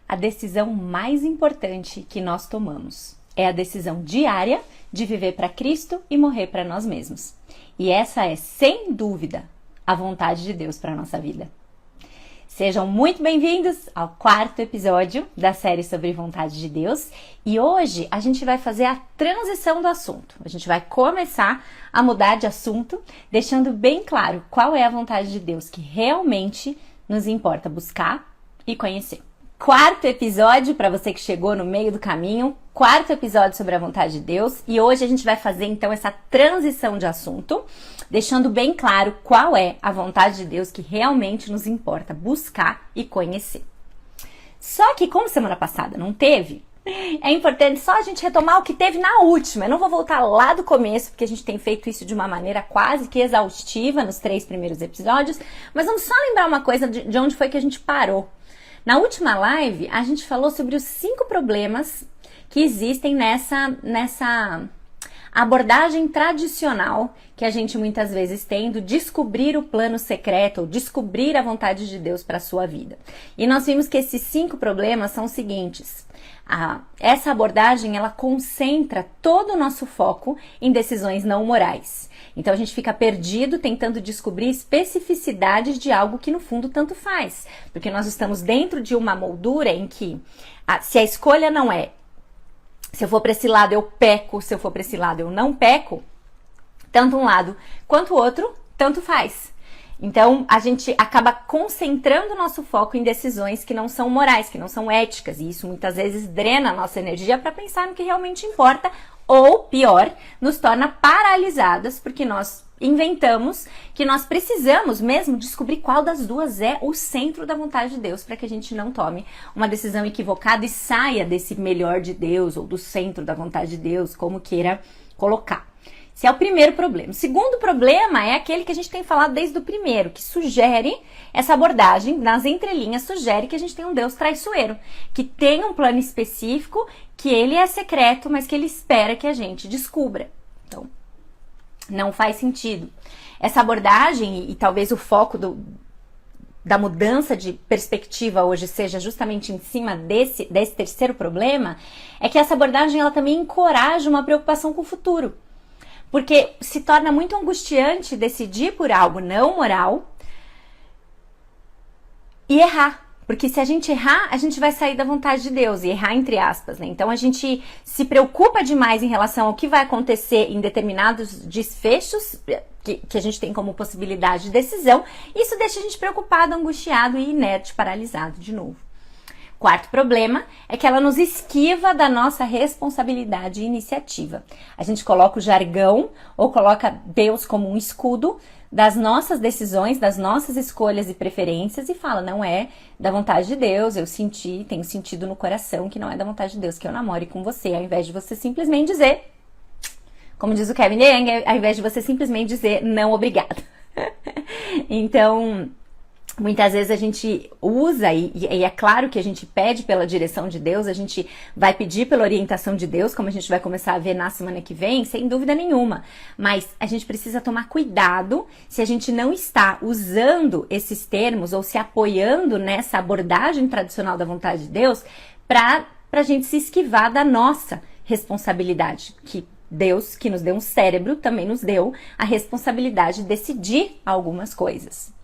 a decisão mais importante que nós tomamos. É a decisão diária de viver para Cristo e morrer para nós mesmos. E essa é, sem dúvida, a vontade de Deus para a nossa vida. Sejam muito bem-vindos ao 4º episódio da série sobre vontade de Deus. E hoje a gente vai fazer a transição do assunto. A gente vai começar a mudar de assunto, deixando bem claro qual é a vontade de Deus que realmente nos importa buscar e conhecer. 4º episódio, para você que chegou no meio do caminho, 4º episódio sobre a vontade de Deus, e hoje a gente vai fazer então essa transição de assunto, deixando bem claro qual é a vontade de Deus que realmente nos importa buscar e conhecer. Só que como semana passada não teve, é importante só a gente retomar o que teve na última. Eu não vou voltar lá do começo, porque a gente tem feito isso de uma maneira quase que exaustiva nos 3 primeiros episódios, mas vamos só lembrar uma coisa de onde foi que a gente parou. Na última live, a gente falou sobre os 5 problemas que existem nessa abordagem tradicional que a gente muitas vezes tem do descobrir o plano secreto ou descobrir a vontade de Deus para a sua vida. E nós vimos que esses 5 problemas são os seguintes. Essa abordagem, ela concentra todo o nosso foco em decisões não morais. Então a gente fica perdido tentando descobrir especificidades de algo que no fundo tanto faz. Porque nós estamos dentro de uma moldura em que se a escolha não é se eu for para esse lado eu peco, se eu for para esse lado eu não peco, tanto um lado quanto o outro, tanto faz. Então, a gente acaba concentrando o nosso foco em decisões que não são morais, que não são éticas, e isso muitas vezes drena a nossa energia para pensar no que realmente importa, ou, pior, nos torna paralisadas, porque nós inventamos que nós precisamos mesmo descobrir qual das duas é o centro da vontade de Deus, para que a gente não tome uma decisão equivocada e saia desse melhor de Deus, ou do centro da vontade de Deus, como queira colocar. Esse é o primeiro problema. O segundo problema é aquele que a gente tem falado desde o primeiro, que sugere, essa abordagem, nas entrelinhas, sugere que a gente tem um Deus traiçoeiro, que tem um plano específico, que ele é secreto, mas que ele espera que a gente descubra. Então, não faz sentido. Essa abordagem, e talvez o foco da mudança de perspectiva hoje seja justamente em cima desse terceiro problema, é que essa abordagem ela também encoraja uma preocupação com o futuro. Porque se torna muito angustiante decidir por algo não moral e errar. Porque se a gente errar, a gente vai sair da vontade de Deus, e errar entre aspas, né? Então a gente se preocupa demais em relação ao que vai acontecer em determinados desfechos que a gente tem como possibilidade de decisão, e isso deixa a gente preocupado, angustiado e inerte, paralisado de novo. 4º problema é que ela nos esquiva da nossa responsabilidade e iniciativa. A gente coloca o jargão ou coloca Deus como um escudo das nossas decisões, das nossas escolhas e preferências e fala, não é da vontade de Deus, eu senti, tenho sentido no coração que não é da vontade de Deus que eu namore com você, ao invés de você simplesmente dizer, como diz o Kevin DeYoung, ao invés de você simplesmente dizer não obrigado. Então, muitas vezes a gente usa, e é claro que a gente pede pela direção de Deus, a gente vai pedir pela orientação de Deus, como a gente vai começar a ver na semana que vem, sem dúvida nenhuma. Mas a gente precisa tomar cuidado se a gente não está usando esses termos ou se apoiando nessa abordagem tradicional da vontade de Deus para a gente se esquivar da nossa responsabilidade, que Deus, que nos deu um cérebro, também nos deu a responsabilidade de decidir algumas coisas.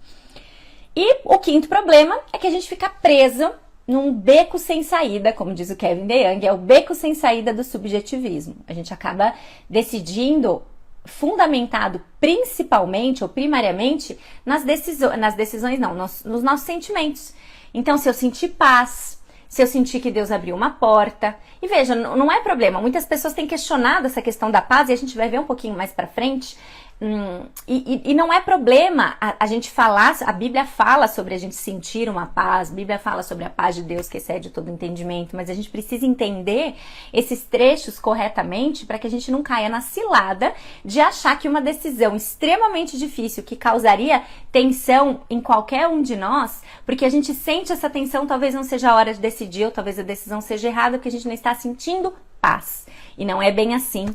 E o 5º problema é que a gente fica preso num beco sem saída, como diz o Kevin DeYoung, é o beco sem saída do subjetivismo. A gente acaba decidindo fundamentado principalmente ou primariamente nos nossos sentimentos. Então, se eu sentir paz, se eu sentir que Deus abriu uma porta, e veja, não é problema, muitas pessoas têm questionado essa questão da paz, e a gente vai ver um pouquinho mais pra frente. E não é problema a gente falar, a Bíblia fala sobre a gente sentir uma paz, a Bíblia fala sobre a paz de Deus que excede todo entendimento, mas a gente precisa entender esses trechos corretamente para que a gente não caia na cilada de achar que uma decisão extremamente difícil que causaria tensão em qualquer um de nós, porque a gente sente essa tensão, talvez não seja a hora de decidir, ou talvez a decisão seja errada, porque a gente não está sentindo paz. E não é bem assim.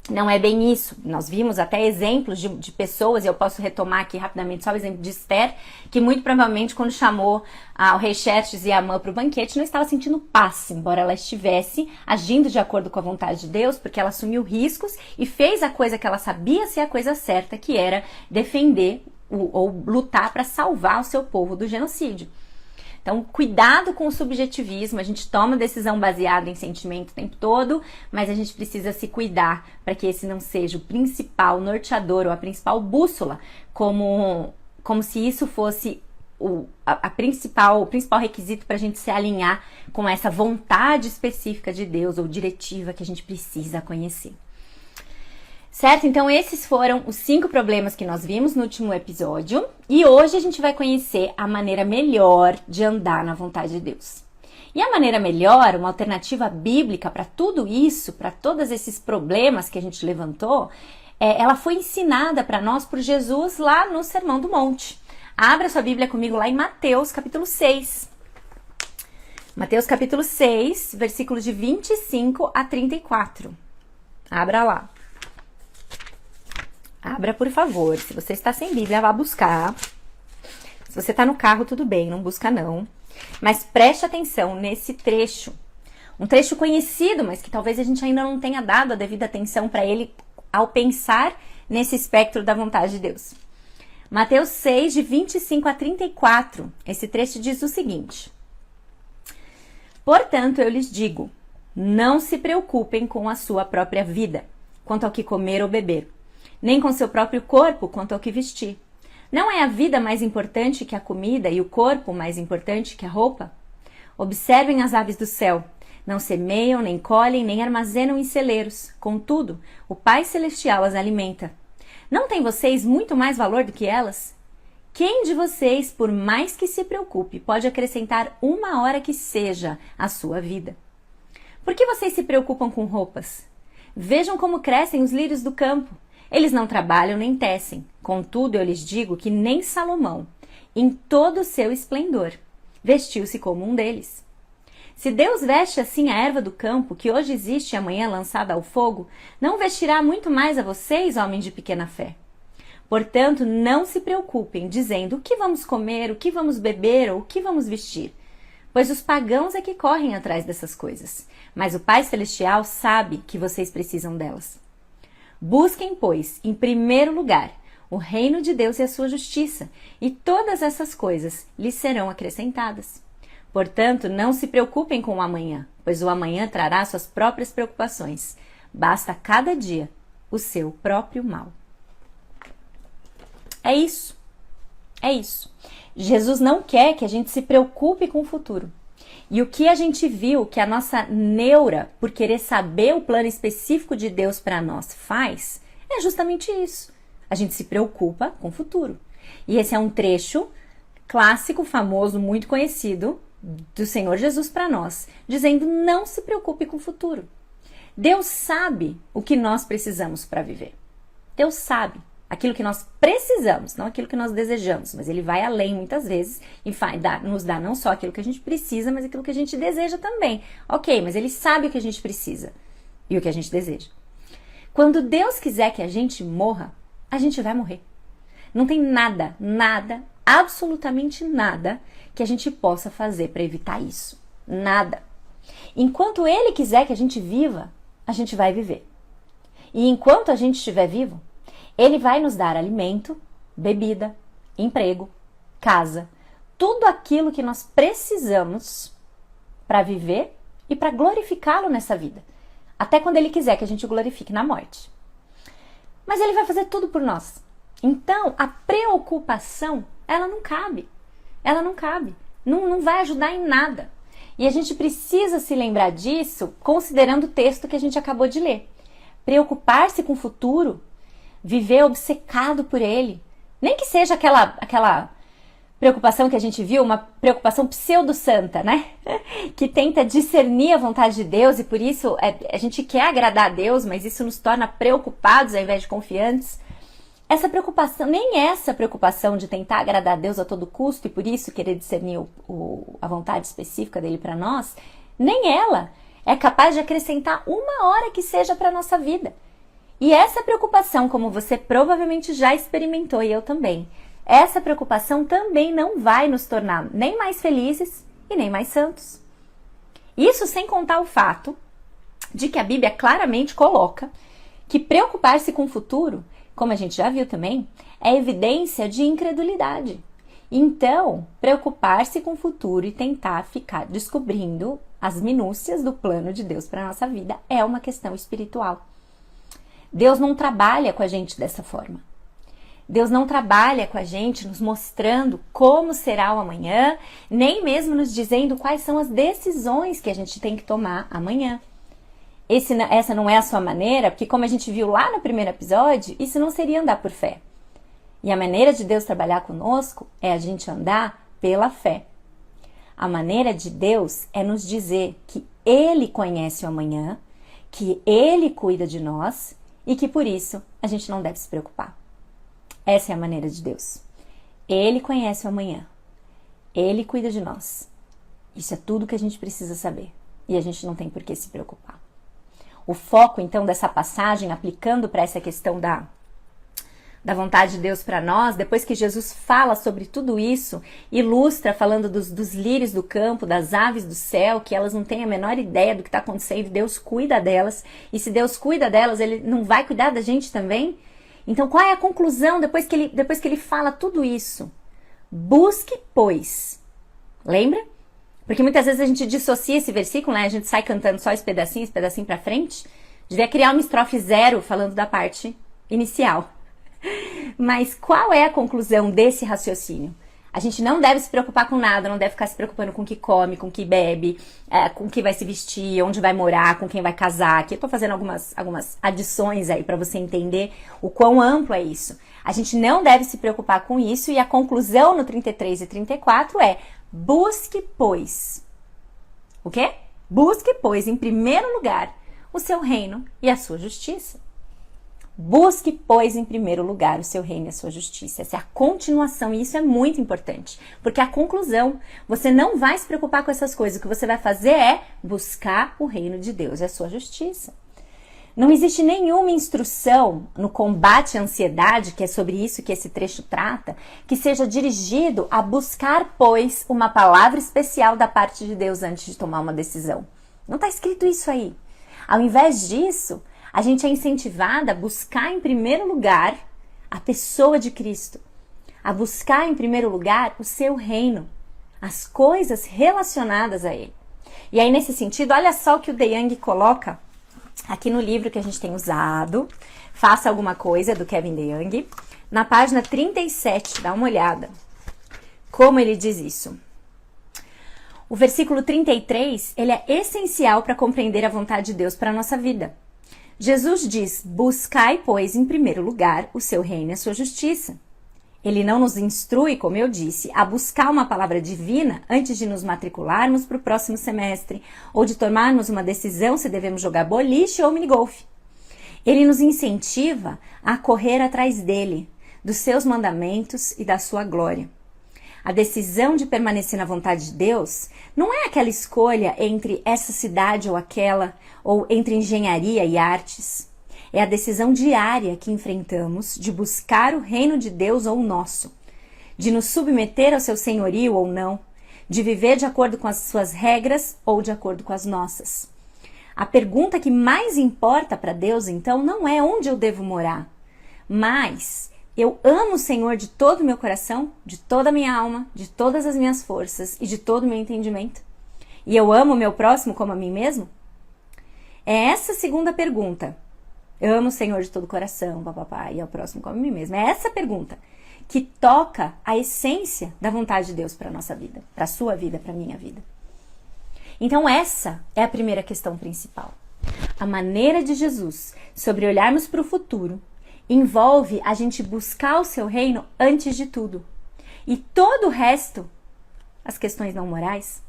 Não é bem isso. Nós vimos até exemplos de pessoas, e eu posso retomar aqui rapidamente só o exemplo de Esther, que muito provavelmente quando chamou o rei Xerxes e a Amã para o banquete, não estava sentindo paz, embora ela estivesse agindo de acordo com a vontade de Deus, porque ela assumiu riscos e fez a coisa que ela sabia ser a coisa certa, que era defender ou lutar para salvar o seu povo do genocídio. Então, cuidado com o subjetivismo, a gente toma decisão baseada em sentimento o tempo todo, mas a gente precisa se cuidar para que esse não seja o principal norteador ou a principal bússola, como se isso fosse o principal requisito para a gente se alinhar com essa vontade específica de Deus ou diretiva que a gente precisa conhecer. Certo? Então esses foram os 5 problemas que nós vimos no último episódio e hoje a gente vai conhecer a maneira melhor de andar na vontade de Deus. E a maneira melhor, uma alternativa bíblica para tudo isso, para todos esses problemas que a gente levantou, ela foi ensinada para nós por Jesus lá no Sermão do Monte. Abra sua Bíblia comigo lá em Mateus capítulo 6. Mateus capítulo 6, versículos de 25 a 34. Abra lá. Abra, por favor. Se você está sem Bíblia, vá buscar. Se você está no carro, tudo bem, não busca não. Mas preste atenção nesse trecho. Um trecho conhecido, mas que talvez a gente ainda não tenha dado a devida atenção para ele ao pensar nesse espectro da vontade de Deus. Mateus 6, de 25 a 34. Esse trecho diz o seguinte: Portanto, eu lhes digo, não se preocupem com a sua própria vida, quanto ao que comer ou beber, nem com seu próprio corpo quanto ao que vestir. Não é a vida mais importante que a comida e o corpo mais importante que a roupa? Observem as aves do céu. Não semeiam, nem colhem, nem armazenam em celeiros. Contudo, o Pai Celestial as alimenta. Não têm vocês muito mais valor do que elas? Quem de vocês, por mais que se preocupe, pode acrescentar uma hora que seja à sua vida? Por que vocês se preocupam com roupas? Vejam como crescem os lírios do campo. Eles não trabalham nem tecem. Contudo, eu lhes digo que nem Salomão, em todo o seu esplendor, vestiu-se como um deles. Se Deus veste assim a erva do campo, que hoje existe e amanhã lançada ao fogo, não vestirá muito mais a vocês, homens de pequena fé. Portanto, não se preocupem, dizendo o que vamos comer, o que vamos beber ou o que vamos vestir. Pois os pagãos é que correm atrás dessas coisas. Mas o Pai Celestial sabe que vocês precisam delas. Busquem, pois, em primeiro lugar, o reino de Deus e a sua justiça, e todas essas coisas lhes serão acrescentadas. Portanto, não se preocupem com o amanhã, pois o amanhã trará suas próprias preocupações. Basta a cada dia o seu próprio mal. É isso. É isso. Jesus não quer que a gente se preocupe com o futuro. E o que a gente viu que a nossa neura, por querer saber o plano específico de Deus para nós, faz, é justamente isso. A gente se preocupa com o futuro. E esse é um trecho clássico, famoso, muito conhecido do Senhor Jesus para nós, dizendo não se preocupe com o futuro. Deus sabe o que nós precisamos para viver. Deus sabe aquilo que nós precisamos, não aquilo que nós desejamos, mas ele vai além muitas vezes e nos dá não só aquilo que a gente precisa, mas aquilo que a gente deseja também. Ok, mas ele sabe o que a gente precisa e o que a gente deseja. Quando Deus quiser que a gente morra, a gente vai morrer. Não tem nada, absolutamente nada que a gente possa fazer para evitar isso. Nada. Enquanto ele quiser que a gente viva, a gente vai viver. E enquanto a gente estiver vivo, ele vai nos dar alimento, bebida, emprego, casa, tudo aquilo que nós precisamos para viver e para glorificá-lo nessa vida. Até quando ele quiser que a gente o glorifique na morte. Mas ele vai fazer tudo por nós. Então, a preocupação, ela não cabe. Ela não cabe. Não vai ajudar em nada. E a gente precisa se lembrar disso considerando o texto que a gente acabou de ler. Preocupar-se com o futuro, viver obcecado por ele, nem que seja aquela preocupação que a gente viu, uma preocupação pseudo-santa, né? Que tenta discernir a vontade de Deus e por isso a gente quer agradar a Deus, mas isso nos torna preocupados ao invés de confiantes. Essa preocupação, nem essa preocupação de tentar agradar a Deus a todo custo e por isso querer discernir a vontade específica dele para nós, nem ela é capaz de acrescentar uma hora que seja para a nossa vida. E essa preocupação, como você provavelmente já experimentou e eu também, essa preocupação também não vai nos tornar nem mais felizes e nem mais santos. Isso sem contar o fato de que a Bíblia claramente coloca que preocupar-se com o futuro, como a gente já viu também, é evidência de incredulidade. Então, preocupar-se com o futuro e tentar ficar descobrindo as minúcias do plano de Deus para a nossa vida é uma questão espiritual. Deus não trabalha com a gente dessa forma. Deus não trabalha com a gente nos mostrando como será o amanhã, nem mesmo nos dizendo quais são as decisões que a gente tem que tomar amanhã. Essa não é a sua maneira, porque como a gente viu lá no primeiro episódio, isso não seria andar por fé. E a maneira de Deus trabalhar conosco é a gente andar pela fé. A maneira de Deus é nos dizer que Ele conhece o amanhã, que Ele cuida de nós e que por isso a gente não deve se preocupar. Essa é a maneira de Deus. Ele conhece o amanhã. Ele cuida de nós. Isso é tudo que a gente precisa saber. E a gente não tem por que se preocupar. O foco, então, dessa passagem, aplicando para essa questão da vontade de Deus para nós, depois que Jesus fala sobre tudo isso, ilustra falando dos lírios do campo, das aves do céu, que elas não têm a menor ideia do que está acontecendo, Deus cuida delas, e se Deus cuida delas, Ele não vai cuidar da gente também? Então, qual é a conclusão depois que ele fala tudo isso? Busque, pois. Lembra? Porque muitas vezes a gente dissocia esse versículo, né? A gente sai cantando só esse pedacinho pra frente. Devia criar uma estrofe 0 falando da parte inicial. Mas qual é a conclusão desse raciocínio? A gente não deve se preocupar com nada, não deve ficar se preocupando com o que come, com o que bebe, com o que vai se vestir, onde vai morar, com quem vai casar. Aqui eu tô fazendo algumas adições aí para você entender o quão amplo é isso. A gente não deve se preocupar com isso e a conclusão no 33 e 34 é: busque, pois. O quê? Busque, pois, em primeiro lugar, o seu reino e a sua justiça. Busque, pois, em primeiro lugar o seu reino e a sua justiça. Essa é a continuação e isso é muito importante. Porque a conclusão, você não vai se preocupar com essas coisas. O que você vai fazer é buscar o reino de Deus e a sua justiça. Não existe nenhuma instrução no combate à ansiedade, que é sobre isso que esse trecho trata, que seja dirigido a buscar, pois, uma palavra especial da parte de Deus antes de tomar uma decisão. Não está escrito isso aí. Ao invés disso, a gente é incentivada a buscar em primeiro lugar a pessoa de Cristo, a buscar em primeiro lugar o seu reino, as coisas relacionadas a ele. E aí, nesse sentido, olha só o que o De Young coloca aqui no livro que a gente tem usado, Faça Alguma Coisa, do Kevin De Young, na página 37, dá uma olhada, como ele diz isso. O versículo 33, ele é essencial para compreender a vontade de Deus para a nossa vida. Jesus diz: buscai, pois, em primeiro lugar o seu reino e a sua justiça. Ele não nos instrui, como eu disse, a buscar uma palavra divina antes de nos matricularmos para o próximo semestre ou de tomarmos uma decisão se devemos jogar boliche ou minigolfe. Ele nos incentiva a correr atrás dele, dos seus mandamentos e da sua glória. A decisão de permanecer na vontade de Deus não é aquela escolha entre essa cidade ou aquela, ou entre engenharia e artes. É a decisão diária que enfrentamos de buscar o reino de Deus ou o nosso, de nos submeter ao seu senhorio ou não, de viver de acordo com as suas regras ou de acordo com as nossas. A pergunta que mais importa para Deus, então, não é onde eu devo morar, mas: eu amo o Senhor de todo o meu coração, de toda a minha alma, de todas as minhas forças e de todo o meu entendimento? E eu amo o meu próximo como a mim mesmo? É essa segunda pergunta. Eu amo o Senhor de todo o coração, papapá, e ao próximo como a mim mesmo. É essa pergunta que toca a essência da vontade de Deus para a nossa vida, para a sua vida, para a minha vida. Então essa é a primeira questão principal. A maneira de Jesus sobre olharmos para o futuro envolve a gente buscar o seu reino antes de tudo. E todo o resto, as questões não morais,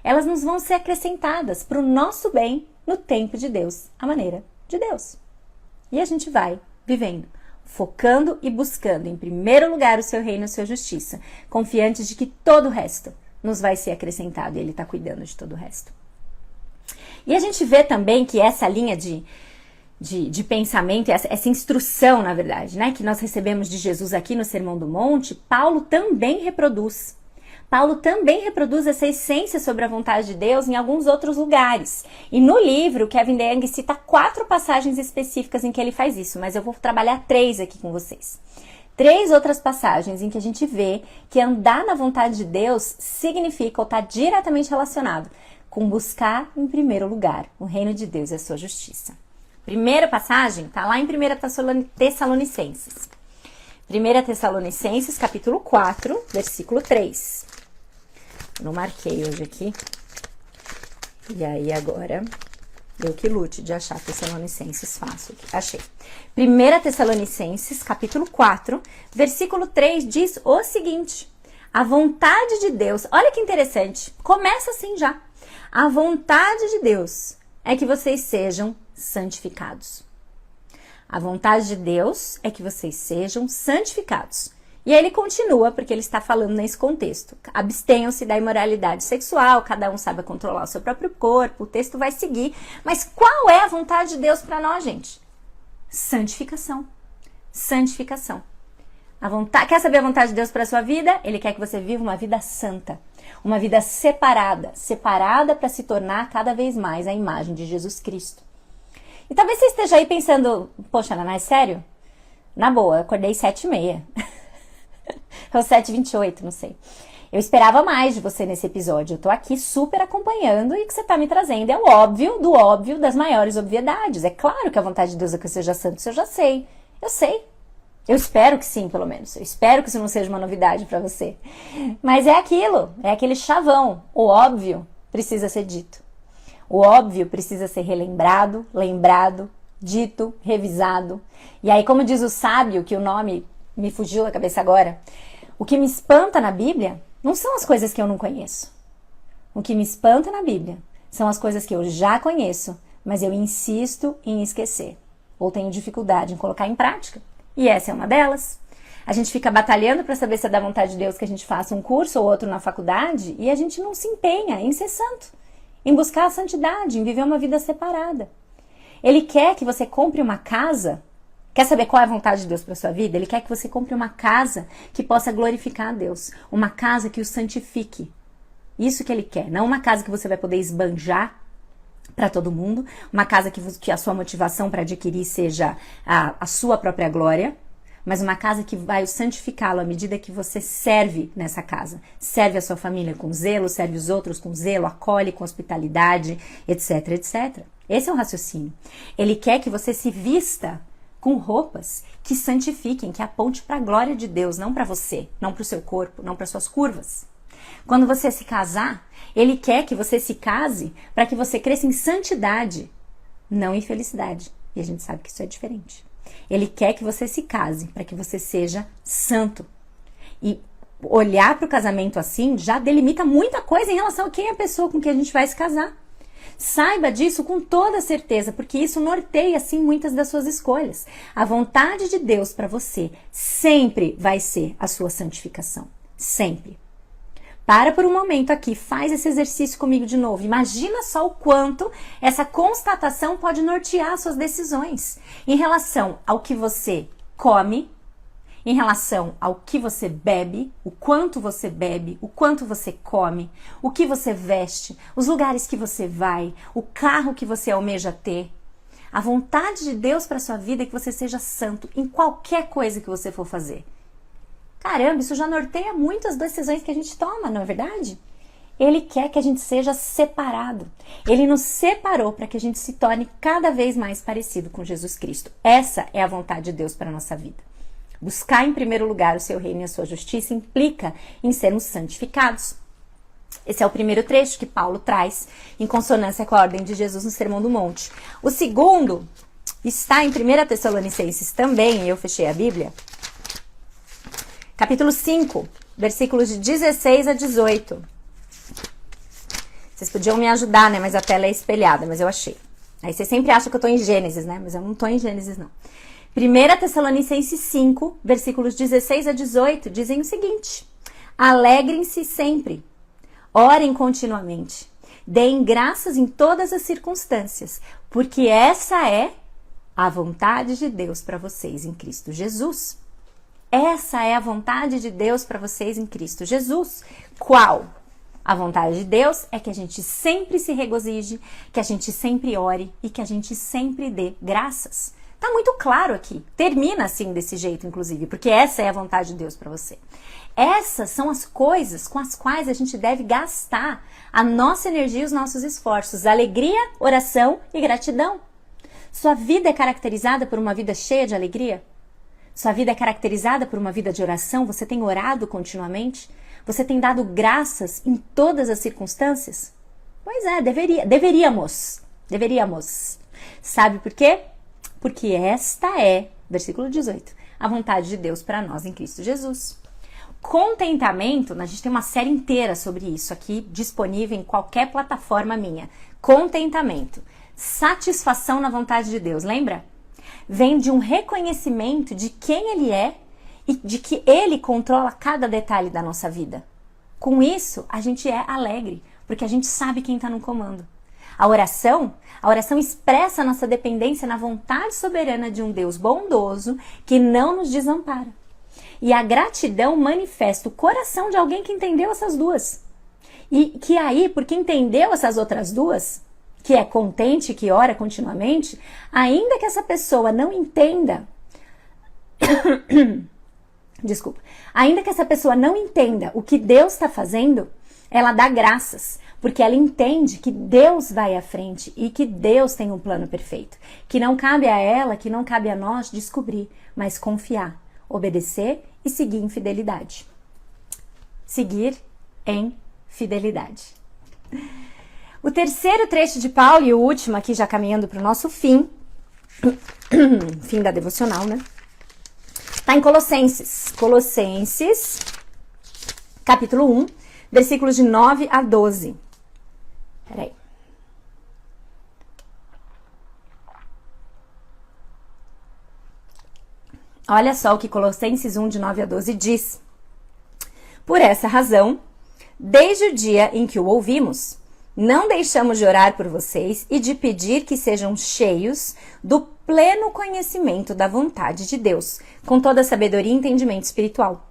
elas nos vão ser acrescentadas para o nosso bem no tempo de Deus, a maneira de Deus. E a gente vai vivendo, focando e buscando em primeiro lugar o seu reino e a sua justiça, confiantes de que todo o resto nos vai ser acrescentado e Ele está cuidando de todo o resto. E a gente vê também que essa linha de de pensamento, essa instrução, na verdade, né, que nós recebemos de Jesus aqui no Sermão do Monte, Paulo também reproduz. Paulo também reproduz essa essência sobre a vontade de Deus em alguns outros lugares. E no livro, Kevin DeYoung cita 4 passagens específicas em que ele faz isso, mas eu vou trabalhar 3 aqui com vocês. 3 outras passagens em que a gente vê que andar na vontade de Deus significa ou está diretamente relacionado com buscar em primeiro lugar o reino de Deus e a sua justiça. Primeira passagem está lá em 1 Tessalonicenses. 1 Tessalonicenses, capítulo 4, versículo 3. Não marquei hoje aqui. E aí agora, eu que lute de achar Tessalonicenses fácil. Achei. 1 Tessalonicenses, capítulo 4, versículo 3 diz o seguinte: a vontade de Deus, olha que interessante, começa assim já. A vontade de Deus é que vocês sejam santificados. A vontade de Deus é que vocês sejam santificados. E aí ele continua, porque ele está falando nesse contexto. Abstenham-se da imoralidade sexual, cada um saiba controlar o seu próprio corpo, o texto vai seguir. Mas qual é a vontade de Deus para nós, gente? Santificação. Santificação. Quer saber a vontade de Deus para a sua vida? Ele quer que você viva uma vida santa. Uma vida separada. Separada para se tornar cada vez mais a imagem de Jesus Cristo. E talvez você esteja aí pensando, poxa, Naná, é sério? Na boa, eu acordei 7h30. Ou 7h28, não sei. Eu esperava mais de você nesse episódio. Eu tô aqui super acompanhando e o que você tá me trazendo é o óbvio do óbvio das maiores obviedades. É claro que a vontade de Deus é que eu seja santo, isso eu já sei. Eu sei. Eu espero que sim, pelo menos. Eu espero que isso não seja uma novidade pra você. Mas é aquilo, é aquele chavão. O óbvio precisa ser dito. O óbvio precisa ser relembrado, lembrado, dito, revisado. E aí, como diz o sábio, que o nome me fugiu da cabeça agora, o que me espanta na Bíblia não são as coisas que eu não conheço. O que me espanta na Bíblia são as coisas que eu já conheço, mas eu insisto em esquecer, ou tenho dificuldade em colocar em prática. E essa é uma delas. A gente fica batalhando para saber se é da vontade de Deus que a gente faça um curso ou outro na faculdade, e a gente não se empenha em ser santo, em buscar a santidade, em viver uma vida separada. Ele quer que você compre uma casa. Quer saber qual é a vontade de Deus para sua vida? Ele quer que você compre uma casa que possa glorificar a Deus. Uma casa que o santifique. Isso que ele quer. Não uma casa que você vai poder esbanjar para todo mundo. Uma casa que a sua motivação para adquirir seja a sua própria glória. Mas uma casa que vai santificá-lo à medida que você serve nessa casa. Serve a sua família com zelo, serve os outros com zelo, acolhe com hospitalidade, etc, etc. Esse é o raciocínio. Ele quer que você se vista com roupas que santifiquem, que aponte para a glória de Deus, não para você, não para o seu corpo, não para suas curvas. Quando você se casar, ele quer que você se case para que você cresça em santidade, não em felicidade. E a gente sabe que isso é diferente. Ele quer que você se case para que você seja santo. E olhar para o casamento assim já delimita muita coisa em relação a quem é a pessoa com quem a gente vai se casar. Saiba disso com toda certeza, porque isso norteia, sim, muitas das suas escolhas. A vontade de Deus para você sempre vai ser a sua santificação. Sempre. Para por um momento aqui, faz esse exercício comigo de novo. Imagina só o quanto essa constatação pode nortear suas decisões em relação ao que você come, em relação ao que você bebe, o quanto você come, o que você veste, os lugares que você vai, o carro que você almeja ter. A vontade de Deus para sua vida é que você seja santo em qualquer coisa que você for fazer. Caramba, isso já norteia muito as decisões que a gente toma, não é verdade? Ele quer que a gente seja separado. Ele nos separou para que a gente se torne cada vez mais parecido com Jesus Cristo. Essa é a vontade de Deus para a nossa vida. Buscar em primeiro lugar o seu reino e a sua justiça implica em sermos santificados. Esse é o primeiro trecho que Paulo traz em consonância com a ordem de Jesus no Sermão do Monte. O segundo está em 1 Tessalonicenses também, eu fechei a Bíblia, capítulo 5, versículos de 16 a 18. Vocês podiam me ajudar, né? Mas a tela é espelhada, mas eu achei. Aí você sempre acha que eu tô em Gênesis, né? Mas eu não tô em Gênesis, não. 1 Tessalonicenses 5, versículos 16 a 18, dizem o seguinte: alegrem-se sempre, orem continuamente, deem graças em todas as circunstâncias, porque essa é a vontade de Deus para vocês em Cristo Jesus. Essa é a vontade de Deus para vocês em Cristo Jesus. Qual? A vontade de Deus é que a gente sempre se regozije, que a gente sempre ore e que a gente sempre dê graças. Tá muito claro aqui. Termina assim desse jeito, inclusive, porque essa é a vontade de Deus para você. Essas são as coisas com as quais a gente deve gastar a nossa energia e os nossos esforços. Alegria, oração e gratidão. Sua vida é caracterizada por uma vida cheia de alegria? Sua vida é caracterizada por uma vida de oração? Você tem orado continuamente? Você tem dado graças em todas as circunstâncias? Pois é, deveríamos. Sabe por quê? Porque esta é, versículo 18, a vontade de Deus para nós em Cristo Jesus. Contentamento, a gente tem uma série inteira sobre isso aqui, disponível em qualquer plataforma minha. Contentamento, satisfação na vontade de Deus, lembra? Vem de um reconhecimento de quem Ele é e de que Ele controla cada detalhe da nossa vida. Com isso, a gente é alegre, porque a gente sabe quem está no comando. A oração expressa a nossa dependência na vontade soberana de um Deus bondoso que não nos desampara. E a gratidão manifesta o coração de alguém que entendeu essas duas. E que aí, porque entendeu essas outras duas, que é contente, que ora continuamente, ainda que essa pessoa não entenda, ainda que essa pessoa não entenda o que Deus está fazendo, ela dá graças, porque ela entende que Deus vai à frente e que Deus tem um plano perfeito, que não cabe a ela, que não cabe a nós descobrir, mas confiar, obedecer e seguir em fidelidade. Seguir em fidelidade. O terceiro trecho de Paulo e o último aqui já caminhando para o nosso fim da devocional, né? Está em Colossenses, capítulo 1, versículos de 9 a 12. Peraí. Olha só o que Colossenses 1, de 9 a 12 diz. Por essa razão, desde o dia em que o ouvimos, não deixamos de orar por vocês e de pedir que sejam cheios do pleno conhecimento da vontade de Deus, com toda a sabedoria e entendimento espiritual.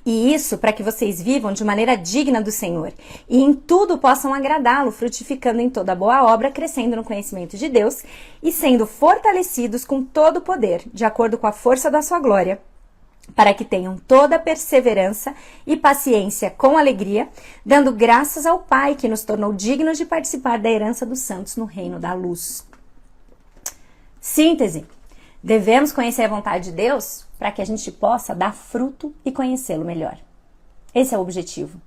E isso para que vocês vivam de maneira digna do Senhor e em tudo possam agradá-lo, frutificando em toda boa obra, crescendo no conhecimento de Deus e sendo fortalecidos com todo o poder, de acordo com a força da sua glória, para que tenham toda a perseverança e paciência com alegria, dando graças ao Pai que nos tornou dignos de participar da herança dos santos no reino da luz. Síntese. Devemos conhecer a vontade de Deus para que a gente possa dar fruto e conhecê-lo melhor. Esse é o objetivo.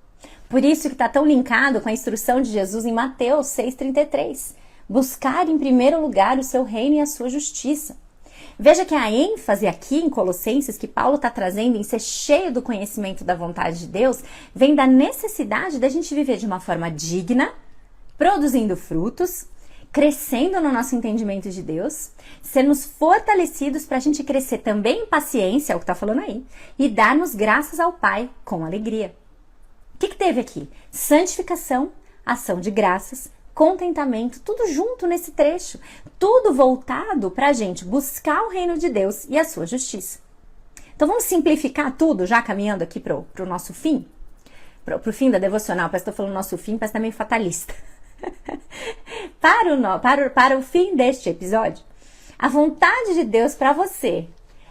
Por isso que está tão linkado com a instrução de Jesus em Mateus 6,33. Buscar em primeiro lugar o seu reino e a sua justiça. Veja que a ênfase aqui em Colossenses que Paulo está trazendo em ser cheio do conhecimento da vontade de Deus vem da necessidade da gente viver de uma forma digna, produzindo frutos, crescendo no nosso entendimento de Deus, sermos fortalecidos para a gente crescer também em paciência, é o que está falando aí, e darmos graças ao Pai com alegria. O que teve aqui? Santificação, ação de graças, contentamento, tudo junto nesse trecho, tudo voltado para a gente buscar o reino de Deus e a sua justiça. Então vamos simplificar tudo, já caminhando aqui para o nosso fim? Para o fim da devocional, parece que estou falando nosso fim, parece que está meio fatalista. Para o fim deste episódio, a vontade de Deus para você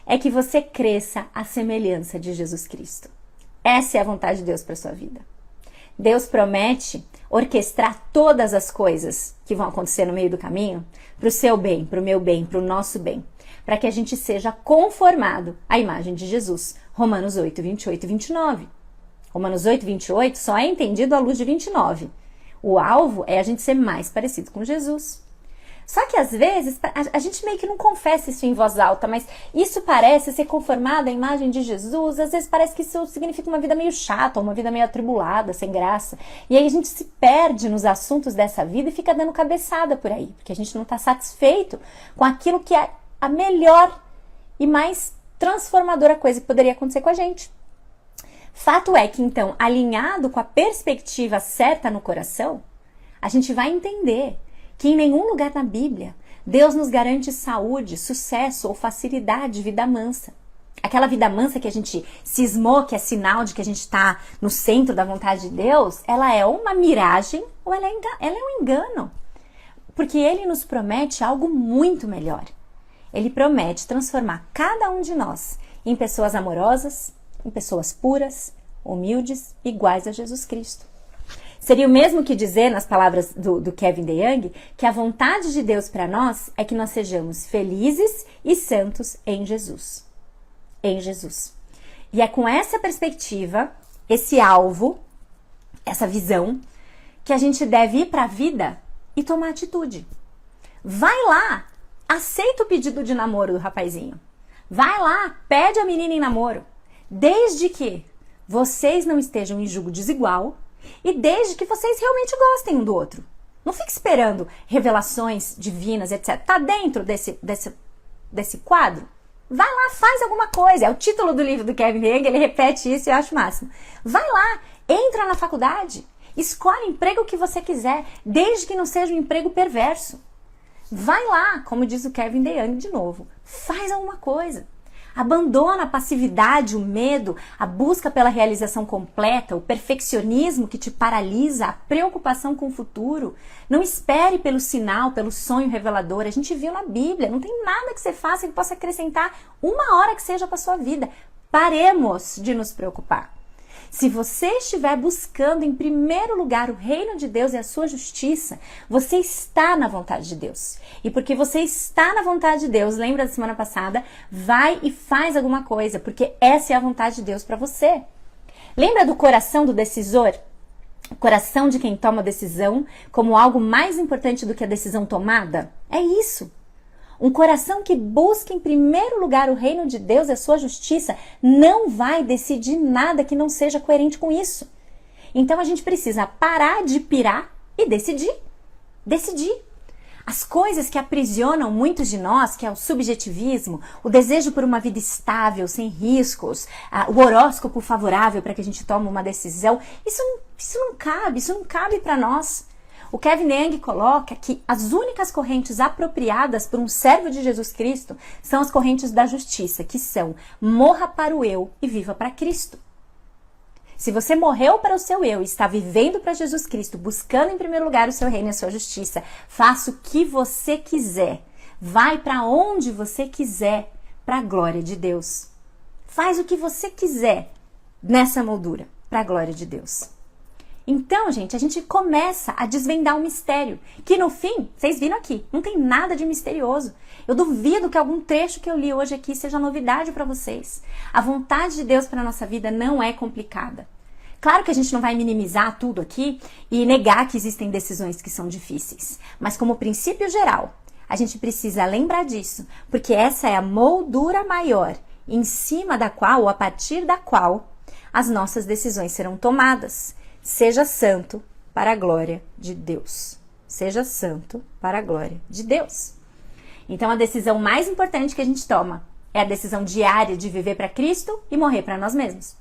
é que você cresça à semelhança de Jesus Cristo. Essa é a vontade de Deus para sua vida. Deus promete orquestrar todas as coisas que vão acontecer no meio do caminho para o seu bem, para o meu bem, para o nosso bem, para que a gente seja conformado à imagem de Jesus. Romanos 8, 28 e 29. Romanos 8, 28 só é entendido à luz de 29. O alvo é a gente ser mais parecido com Jesus. Só que às vezes a gente meio que não confessa isso em voz alta, mas isso parece ser conformado à imagem de Jesus. Às vezes parece que isso significa uma vida meio chata, uma vida meio atribulada, sem graça. E aí a gente se perde nos assuntos dessa vida e fica dando cabeçada por aí, porque a gente não está satisfeito com aquilo que é a melhor e mais transformadora coisa que poderia acontecer com a gente. Fato é que, então, alinhado com a perspectiva certa no coração, a gente vai entender que em nenhum lugar na Bíblia Deus nos garante saúde, sucesso ou facilidade de vida mansa. Aquela vida mansa que a gente cismou, que é sinal de que a gente está no centro da vontade de Deus, ela é uma miragem ou ela é um engano. Porque Ele nos promete algo muito melhor. Ele promete transformar cada um de nós em pessoas amorosas, em pessoas puras, humildes, iguais a Jesus Cristo. Seria o mesmo que dizer, nas palavras do Kevin DeYoung, que a vontade de Deus para nós é que nós sejamos felizes e santos em Jesus. Em Jesus. E é com essa perspectiva, esse alvo, essa visão, que a gente deve ir para a vida e tomar atitude. Vai lá, aceita o pedido de namoro do rapazinho. Vai lá, pede a menina em namoro. Desde que vocês não estejam em julgo desigual e desde que vocês realmente gostem um do outro. Não fique esperando revelações divinas, etc. Tá dentro desse quadro? Vai lá, faz alguma coisa. É o título do livro do Kevin DeYoung, ele repete isso e eu acho o máximo. Vai lá, entra na faculdade, escolhe o emprego que você quiser, desde que não seja um emprego perverso. Vai lá, como diz o Kevin DeYoung de novo, faz alguma coisa. Abandona a passividade, o medo, a busca pela realização completa, o perfeccionismo que te paralisa, a preocupação com o futuro. Não espere pelo sinal, pelo sonho revelador. A gente viu na Bíblia, não tem nada que você faça que possa acrescentar uma hora que seja para sua vida. Paremos de nos preocupar. Se você estiver buscando em primeiro lugar o reino de Deus e a sua justiça, você está na vontade de Deus. E porque você está na vontade de Deus, lembra da semana passada? Vai e faz alguma coisa, porque essa é a vontade de Deus para você. Lembra do coração do decisor? O coração de quem toma decisão como algo mais importante do que a decisão tomada? É isso. Um coração que busca em primeiro lugar o reino de Deus e a sua justiça não vai decidir nada que não seja coerente com isso. Então a gente precisa parar de pirar e decidir. Decidir. As coisas que aprisionam muitos de nós, que é o subjetivismo, o desejo por uma vida estável, sem riscos, o horóscopo favorável para que a gente tome uma decisão, isso não cabe para nós. O Kevin DeYoung coloca que as únicas correntes apropriadas por um servo de Jesus Cristo são as correntes da justiça, que são: morra para o eu e viva para Cristo. Se você morreu para o seu eu e está vivendo para Jesus Cristo, buscando em primeiro lugar o seu reino e a sua justiça, faça o que você quiser, vai para onde você quiser, para a glória de Deus. Faz o que você quiser nessa moldura, para a glória de Deus. Então, gente, a gente começa a desvendar um mistério, que no fim, vocês viram aqui, não tem nada de misterioso. Eu duvido que algum trecho que eu li hoje aqui seja novidade para vocês. A vontade de Deus para a nossa vida não é complicada. Claro que a gente não vai minimizar tudo aqui e negar que existem decisões que são difíceis, mas como princípio geral, a gente precisa lembrar disso, porque essa é a moldura maior, em cima da qual, ou a partir da qual, as nossas decisões serão tomadas. Seja santo para a glória de Deus. Seja santo para a glória de Deus. Então, a decisão mais importante que a gente toma é a decisão diária de viver para Cristo e morrer para nós mesmos.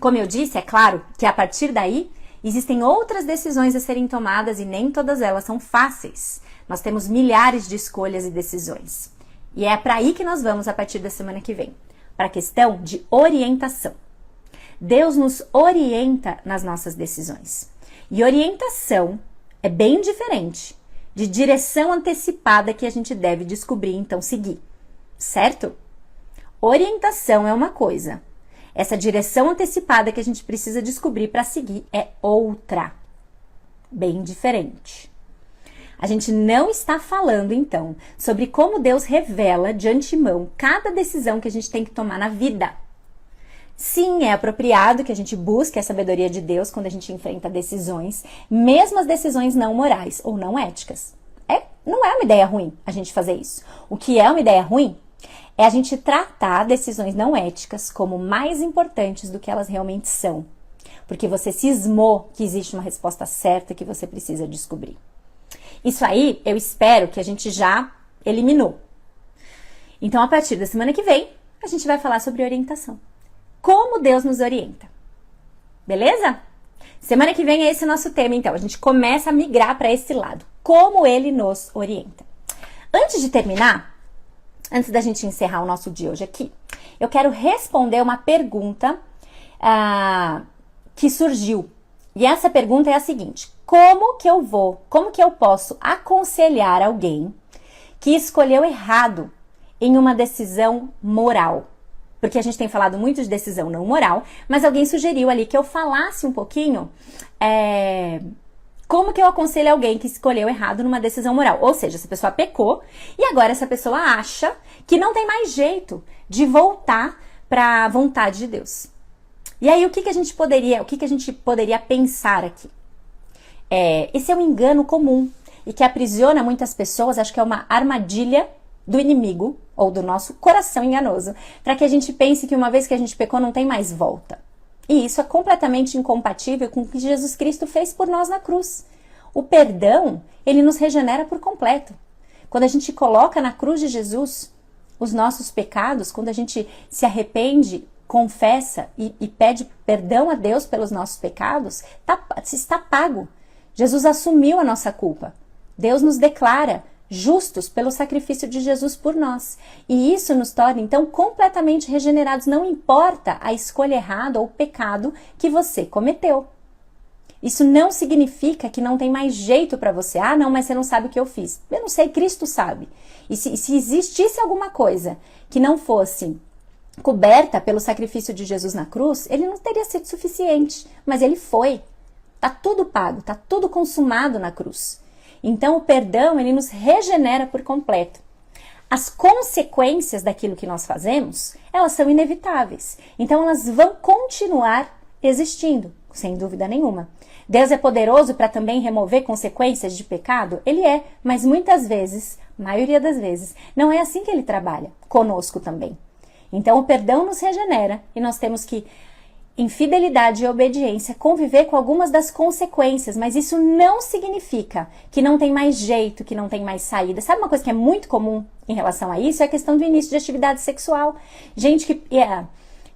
Como eu disse, é claro que a partir daí, existem outras decisões a serem tomadas e nem todas elas são fáceis. Nós temos milhares de escolhas e decisões. E é para aí que nós vamos a partir da semana que vem. Para a questão de orientação. Deus nos orienta nas nossas decisões. E orientação é bem diferente de direção antecipada que a gente deve descobrir, então seguir. Certo? Orientação é uma coisa. Essa direção antecipada que a gente precisa descobrir para seguir é outra. Bem diferente. A gente não está falando, então, sobre como Deus revela de antemão cada decisão que a gente tem que tomar na vida. Sim, é apropriado que a gente busque a sabedoria de Deus quando a gente enfrenta decisões, mesmo as decisões não morais ou não éticas. Não é uma ideia ruim a gente fazer isso. O que é uma ideia ruim é a gente tratar decisões não éticas como mais importantes do que elas realmente são. Porque você cismou que existe uma resposta certa que você precisa descobrir. Isso aí, eu espero que a gente já eliminou. Então, a partir da semana que vem, a gente vai falar sobre orientação. Como Deus nos orienta. Beleza? Semana que vem é esse o nosso tema, então. A gente começa a migrar para esse lado. Como Ele nos orienta. Antes de terminar, antes da gente encerrar o nosso dia hoje aqui, eu quero responder uma pergunta que surgiu. E essa pergunta é a seguinte: como que eu posso aconselhar alguém que escolheu errado em uma decisão moral? Porque a gente tem falado muito de decisão não moral, mas alguém sugeriu ali que eu falasse um pouquinho como que eu aconselho alguém que escolheu errado numa decisão moral. Ou seja, essa pessoa pecou e agora essa pessoa acha que não tem mais jeito de voltar para a vontade de Deus. E aí, o que a gente poderia pensar aqui? Esse é um engano comum e que aprisiona muitas pessoas, acho que é uma armadilha do inimigo ou do nosso coração enganoso, para que a gente pense que uma vez que a gente pecou não tem mais volta. E isso é completamente incompatível com o que Jesus Cristo fez por nós na cruz. O perdão, ele nos regenera por completo. Quando a gente coloca na cruz de Jesus os nossos pecados, quando a gente se arrepende, confessa e pede perdão a Deus pelos nossos pecados, está pago. Jesus assumiu a nossa culpa. Deus nos declara justos pelo sacrifício de Jesus por nós. E isso nos torna, então, completamente regenerados. Não importa a escolha errada ou o pecado que você cometeu. Isso não significa que não tem mais jeito para você. Ah, não, mas você não sabe o que eu fiz. Eu não sei, Cristo sabe. E se existisse alguma coisa que não fosse coberta pelo sacrifício de Jesus na cruz, ele não teria sido suficiente. Mas ele foi. Tá tudo pago, tá tudo consumado na cruz. Então, o perdão, ele nos regenera por completo. As consequências daquilo que nós fazemos, elas são inevitáveis. Então, elas vão continuar existindo, sem dúvida nenhuma. Deus é poderoso para também remover consequências de pecado? Ele é, mas muitas vezes, maioria das vezes, não é assim que ele trabalha, conosco também. Então, o perdão nos regenera e nós temos que, em fidelidade e obediência, conviver com algumas das consequências, mas isso não significa que não tem mais jeito, que não tem mais saída. Sabe uma coisa que é muito comum em relação a isso? É a questão do início de atividade sexual. Gente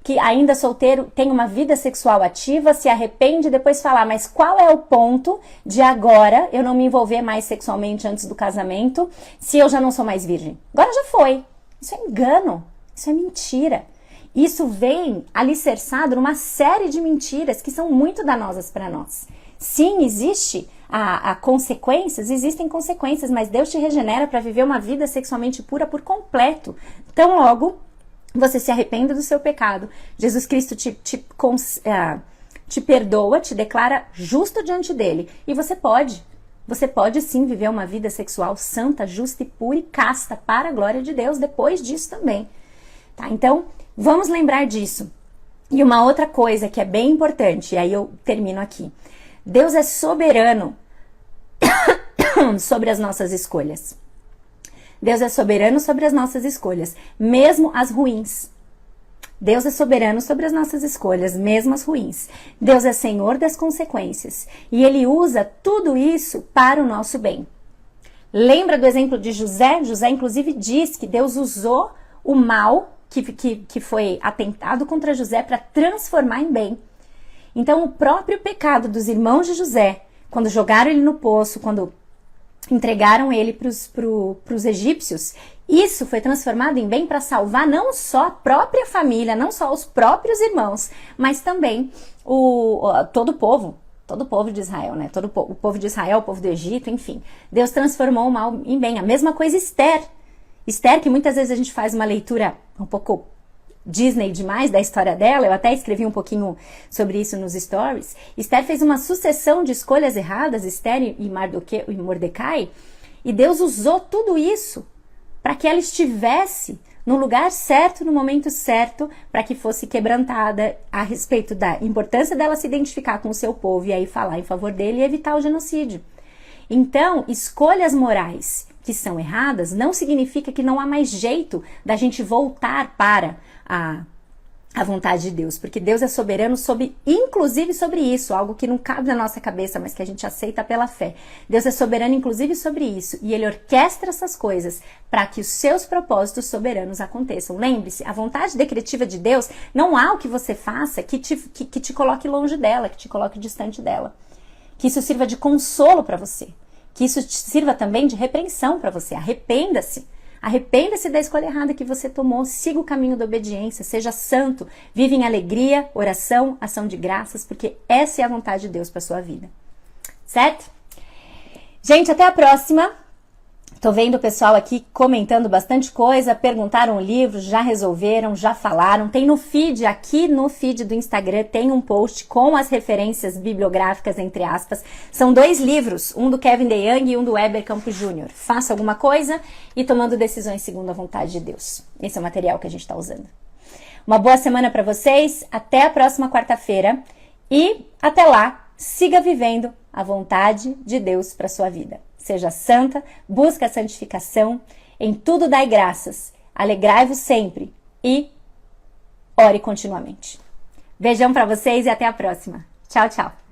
que ainda solteiro tem uma vida sexual ativa, se arrepende e depois fala, mas qual é o ponto de agora eu não me envolver mais sexualmente antes do casamento, se eu já não sou mais virgem? Agora já foi. Isso é engano, isso é mentira. Isso vem alicerçado numa série de mentiras que são muito danosas para nós. Sim, existe consequências, existem consequências, mas Deus te regenera para viver uma vida sexualmente pura por completo. Então, logo, você se arrependa do seu pecado. Jesus Cristo te perdoa, te declara justo diante dele. E você pode sim viver uma vida sexual santa, justa e pura e casta para a glória de Deus depois disso também. Tá? Então, vamos lembrar disso. E uma outra coisa que é bem importante, e aí eu termino aqui. Deus é soberano sobre as nossas escolhas. Deus é soberano sobre as nossas escolhas, mesmo as ruins. Deus é soberano sobre as nossas escolhas, mesmo as ruins. Deus é Senhor das consequências. E Ele usa tudo isso para o nosso bem. Lembra do exemplo de José? José, inclusive, diz que Deus usou o mal que foi atentado contra José para transformar em bem. Então, o próprio pecado dos irmãos de José, quando jogaram ele no poço, quando entregaram ele para os egípcios, isso foi transformado em bem para salvar não só a própria família, não só os próprios irmãos, mas também todo o povo de Israel, né? O povo de Israel, o povo do Egito, enfim. Deus transformou o mal em bem. A mesma coisa Esther. Esther, que muitas vezes a gente faz uma leitura um pouco Disney demais da história dela, eu até escrevi um pouquinho sobre isso nos stories. Esther fez uma sucessão de escolhas erradas, Esther e Mordecai, e Deus usou tudo isso para que ela estivesse no lugar certo, no momento certo, para que fosse quebrantada a respeito da importância dela se identificar com o seu povo e aí falar em favor dele e evitar o genocídio. Então, escolhas morais que são erradas não significa que não há mais jeito da gente voltar para a vontade de Deus, porque Deus é soberano inclusive sobre isso, algo que não cabe na nossa cabeça, mas que a gente aceita pela fé. Deus é soberano inclusive sobre isso, e Ele orquestra essas coisas para que os seus propósitos soberanos aconteçam. Lembre-se, a vontade decretiva de Deus não há o que você faça que te coloque longe dela, que te coloque distante dela. Que isso sirva de consolo para você. Que isso sirva também de repreensão para você. Arrependa-se. Arrependa-se da escolha errada que você tomou. Siga o caminho da obediência. Seja santo. Vive em alegria, oração, ação de graças, porque essa é a vontade de Deus para sua vida. Certo? Gente, até a próxima. Tô vendo o pessoal aqui comentando bastante coisa, perguntaram o livro, já resolveram, já falaram. Tem no feed, aqui no feed do Instagram, tem um post com as referências bibliográficas, entre aspas. São 2 livros, um do Kevin DeYoung e um do Weber Campos Jr. Faça alguma coisa e tomando decisões segundo a vontade de Deus. Esse é o material que a gente está usando. Uma boa semana para vocês, até a próxima quarta-feira e até lá, siga vivendo a vontade de Deus para sua vida. Seja santa, busca a santificação, em tudo dai graças, alegrai-vos sempre e ore continuamente. Beijão para vocês e até a próxima. Tchau, tchau.